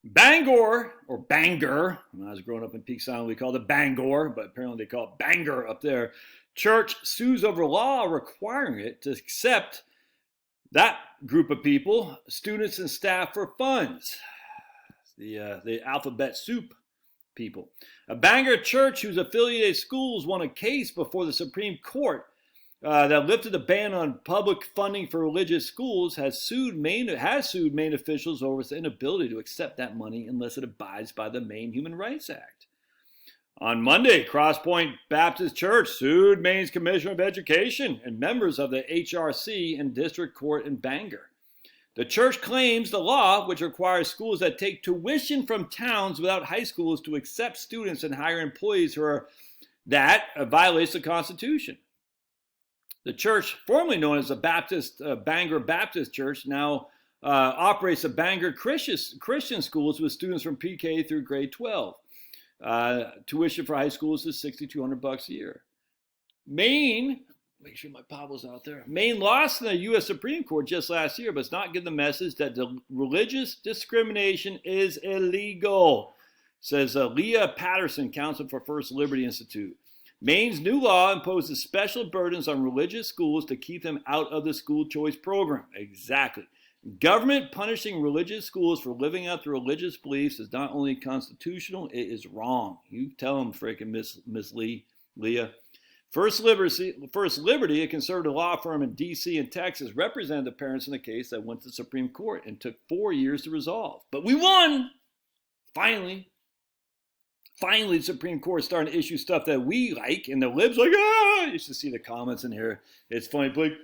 Bangor, or Bangor, when I was growing up in Peak Sound, we called it Bangor, but apparently they call it Bangor up there. Church sues over law requiring it to accept that group of people, students and staff, for funds. The alphabet soup people. A Bangor church whose affiliated schools won a case before the Supreme Court that lifted the ban on public funding for religious schools has sued Maine officials over its inability to accept that money unless it abides by the Maine Human Rights Act. On Monday, Crosspoint Baptist Church sued Maine's Commissioner of Education and members of the HRC in district court in Bangor. The church claims the law, which requires schools that take tuition from towns without high schools to accept students and hire employees who are that, violates the Constitution. The church, formerly known as the Bangor Baptist Church, now operates the Bangor Christian schools with students from PK through grade 12. Tuition for high schools is $6,200 a year. Maine, make sure my Pablo's out there. Maine lost in the U.S. Supreme Court just last year, but it's not getting the message that religious discrimination is illegal, says Leah Patterson, counsel for First Liberty Institute. Maine's new law imposes special burdens on religious schools to keep them out of the school choice program. Exactly. Government punishing religious schools for living out their religious beliefs is not only constitutional, it is wrong. You tell them, freaking Miss Leah. First Liberty, a conservative law firm in D.C. and Texas, represented the parents in the case that went to the Supreme Court and took 4 years to resolve. But we won! Finally, the Supreme Court starting to issue stuff that we like, and the libs like, ah! You should see the comments in here. It's funny, like,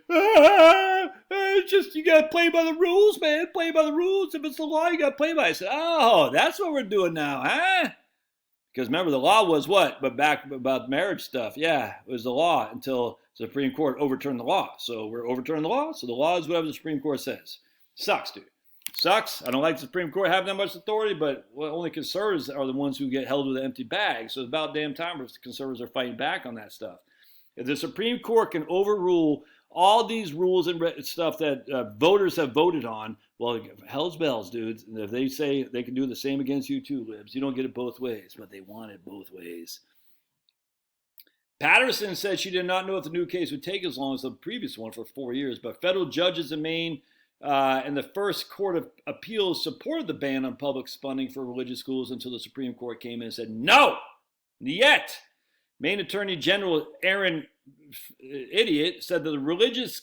it's just, you got to play by the rules, man. Play by the rules. If it's the law, you got to play by it. I said, oh, that's what we're doing now, huh? Because remember, the law was what? But back about marriage stuff, yeah, it was the law until the Supreme Court overturned the law. So we're overturning the law. So the law is whatever the Supreme Court says. Sucks, dude. Sucks. I don't like the Supreme Court having that much authority, but only conservatives are the ones who get held with an empty bag. So it's about damn time the conservatives are fighting back on that stuff. If the Supreme Court can overrule all these rules and stuff that voters have voted on, well, hell's bells, dudes. And if they say they can do the same against you too, libs, you don't get it both ways, but they want it both ways. Patterson said she did not know if the new case would take as long as the previous one for 4 years, but federal judges in Maine and the First Court of Appeals supported the ban on public funding for religious schools until the Supreme Court came in and said, no, yet. Maine Attorney General Aaron Idiot said that the religious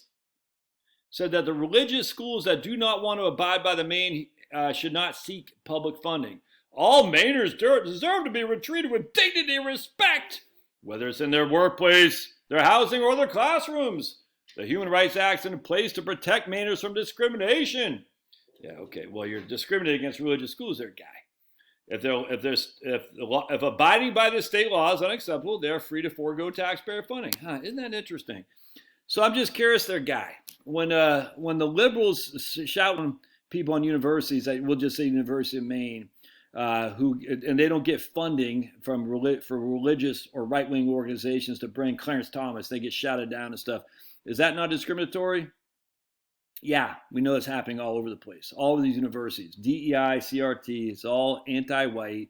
schools that do not want to abide by the Maine should not seek public funding. All Mainers deserve to be treated with dignity and respect, whether it's in their workplace, their housing, or their classrooms. The Human Rights Act is in place to protect Mainers from discrimination. Yeah, okay. Well, you're discriminating against religious schools there, guy. If abiding by the state law is unacceptable, they're free to forego taxpayer funding. Huh, isn't that interesting? So I'm just curious there, guy. When the liberals shouting people on universities, we'll just say University of Maine, and they don't get funding for religious or right-wing organizations to bring Clarence Thomas, they get shouted down and stuff. Is that not discriminatory? Yeah, we know it's happening all over the place. All of these universities, DEI, CRT, it's all anti-white,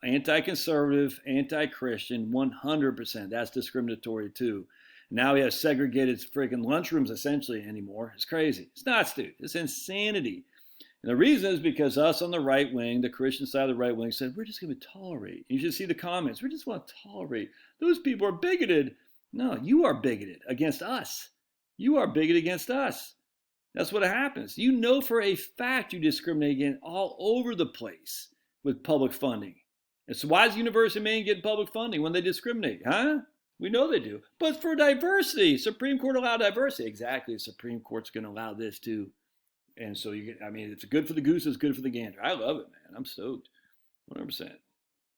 anti-conservative, anti-Christian, 100%. That's discriminatory too. Now we have segregated freaking lunchrooms essentially anymore. It's crazy. It's nuts, dude. It's insanity. And the reason is because us on the right wing, the Christian side of the right wing, said, we're just going to tolerate. You should see the comments. We just want to tolerate. Those people are bigoted. No, you are bigoted against us. You are bigoted against us. That's what happens. You know for a fact you discriminate against all over the place with public funding. And so why does the University of Maine get public funding when they discriminate? Huh? We know they do. But for diversity, Supreme Court allowed diversity. Exactly. The Supreme Court's going to allow this too. And so it's good for the goose, it's good for the gander. I love it, man. I'm stoked. 100%. If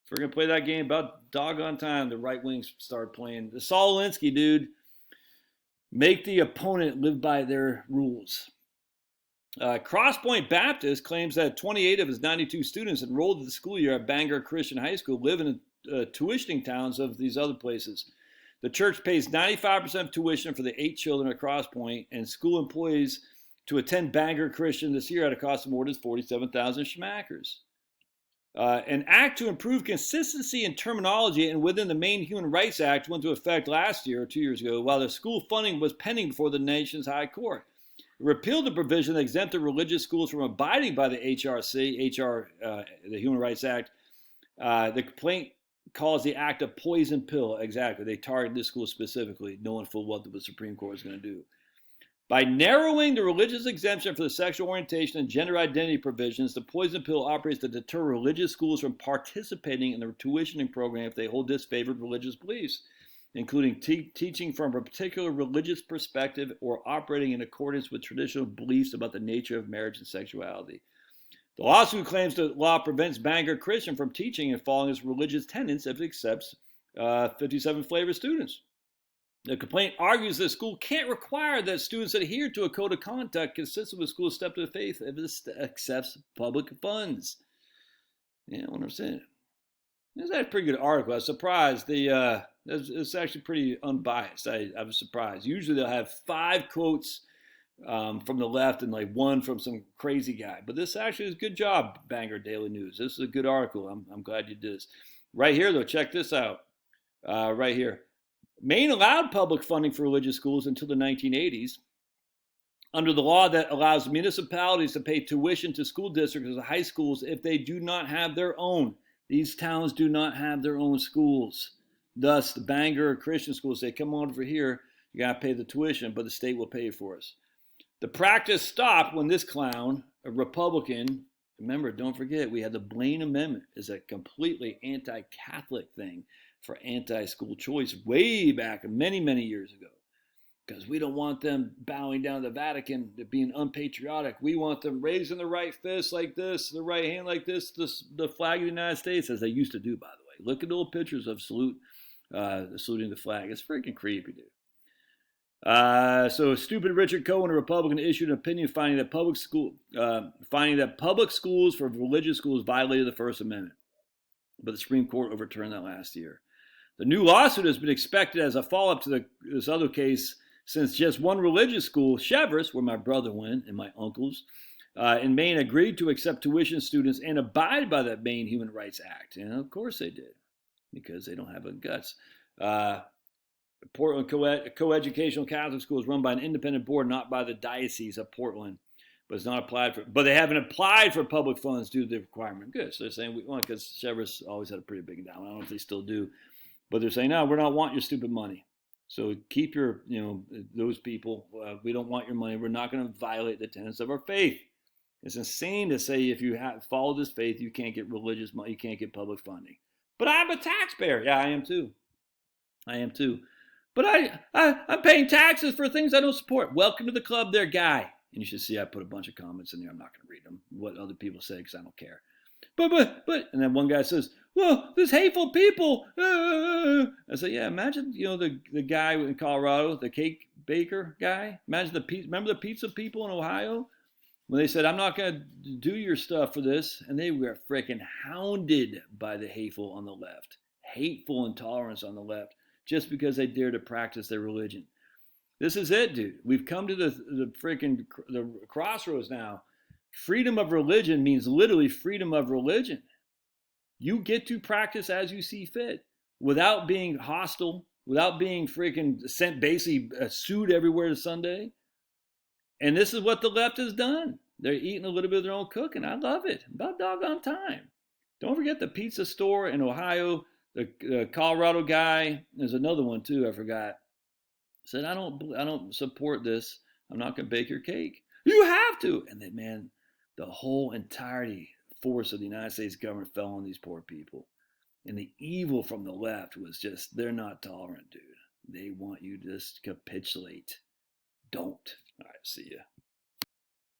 we're going to play that game about doggone time, the right wings start playing. The Saul Alinsky, dude. Make the opponent live by their rules. Crosspoint Baptist claims that 28 of his 92 students enrolled in the school year at Bangor Christian High School live in tuitioning towns of these other places. The church pays 95% of tuition for the 8 children at Crosspoint, and school employees to attend Bangor Christian this year at a cost of more than 47,000 schmackers. An act to improve consistency in terminology and within the Maine Human Rights Act went into effect last year or 2 years ago while the school funding was pending before the nation's high court. It repealed the provision that exempted religious schools from abiding by the the Human Rights Act. The complaint calls the act a poison pill. Exactly. They targeted this school specifically, knowing full well what the Supreme Court was going to do. By narrowing the religious exemption for the sexual orientation and gender identity provisions, the poison pill operates to deter religious schools from participating in the tuitioning program if they hold disfavored religious beliefs, including teaching from a particular religious perspective or operating in accordance with traditional beliefs about the nature of marriage and sexuality. The lawsuit claims the law prevents Bangor Christian from teaching and following its religious tenets if it accepts 57 flavor students. The complaint argues that the school can't require that students adhere to a code of conduct consistent with school's step to the faith if it accepts public funds. Yeah, 100%. This is a pretty good article. I was surprised. It's actually pretty unbiased. I was surprised. Usually they'll have 5 quotes from the left and like 1 from some crazy guy. But this actually is a good job, Bangor Daily News. This is a good article. I'm glad you did this. Right here, though, check this out. Right here. Maine allowed public funding for religious schools until the 1980s under the law that allows municipalities to pay tuition to school districts and high schools if they do not have their own. These towns do not have their own schools. Thus, the Bangor Christian schools say, come on over here, you got to pay the tuition, but the state will pay for us. The practice stopped when this clown, a Republican, remember, don't forget, we had the Blaine Amendment is a completely anti-Catholic thing for anti-school choice way back many, many years ago. Because we don't want them bowing down to the Vatican, being unpatriotic. We want them raising the right fist like this, the right hand like this, the flag of the United States, as they used to do, by the way. Look at the old pictures of saluting the flag. It's freaking creepy, dude. So stupid Richard Cohen, a Republican, issued an opinion finding that public schools for religious schools violated the First Amendment. But the Supreme Court overturned that last year. The new lawsuit has been expected as a follow-up to this other case since just one religious school, Cheverus, where my brother went and my uncles, in Maine agreed to accept tuition students and abide by the Maine Human Rights Act. And of course they did, because they don't have the guts. Portland Co-Educational Catholic School is run by an independent board, not by the Diocese of Portland, but it's not applied for. But they haven't applied for public funds due to the requirement. Good. So they're saying we want, because Cheverus always had a pretty big endowment. I don't know if they still do, but they're saying no, we're not wanting your stupid money. So keep your, those people. We don't want your money. We're not going to violate the tenets of our faith. It's insane to say if you follow this faith, you can't get religious money, you can't get public funding. But I'm a taxpayer. Yeah, I am too. But I'm paying taxes for things I don't support. Welcome to the club there, guy. And you should see I put a bunch of comments in there. I'm not going to read them, what other people say, because I don't care. But, and then one guy says, well, there's hateful people. I say, yeah, imagine, the guy in Colorado, the cake baker guy. Imagine remember the pizza people in Ohio? When they said, I'm not going to do your stuff for this. And they were freaking hounded by the hateful on the left. Hateful intolerance on the left. Just because they dare to practice their religion. This is it, dude. We've come to the crossroads now. Freedom of religion means literally freedom of religion. You get to practice as you see fit without being hostile, without being freaking sent, basically sued everywhere to Sunday. And this is what the left has done. They're eating a little bit of their own cooking. I love it. About doggone time. Don't forget the pizza store in Ohio. The Colorado guy, there's another one too, I forgot, said, I don't support this. I'm not going to bake your cake. You have to. And then, man, the whole entirety force of the United States government fell on these poor people. And the evil from the left was just, they're not tolerant, dude. They want you to just capitulate. Don't. All right, see ya.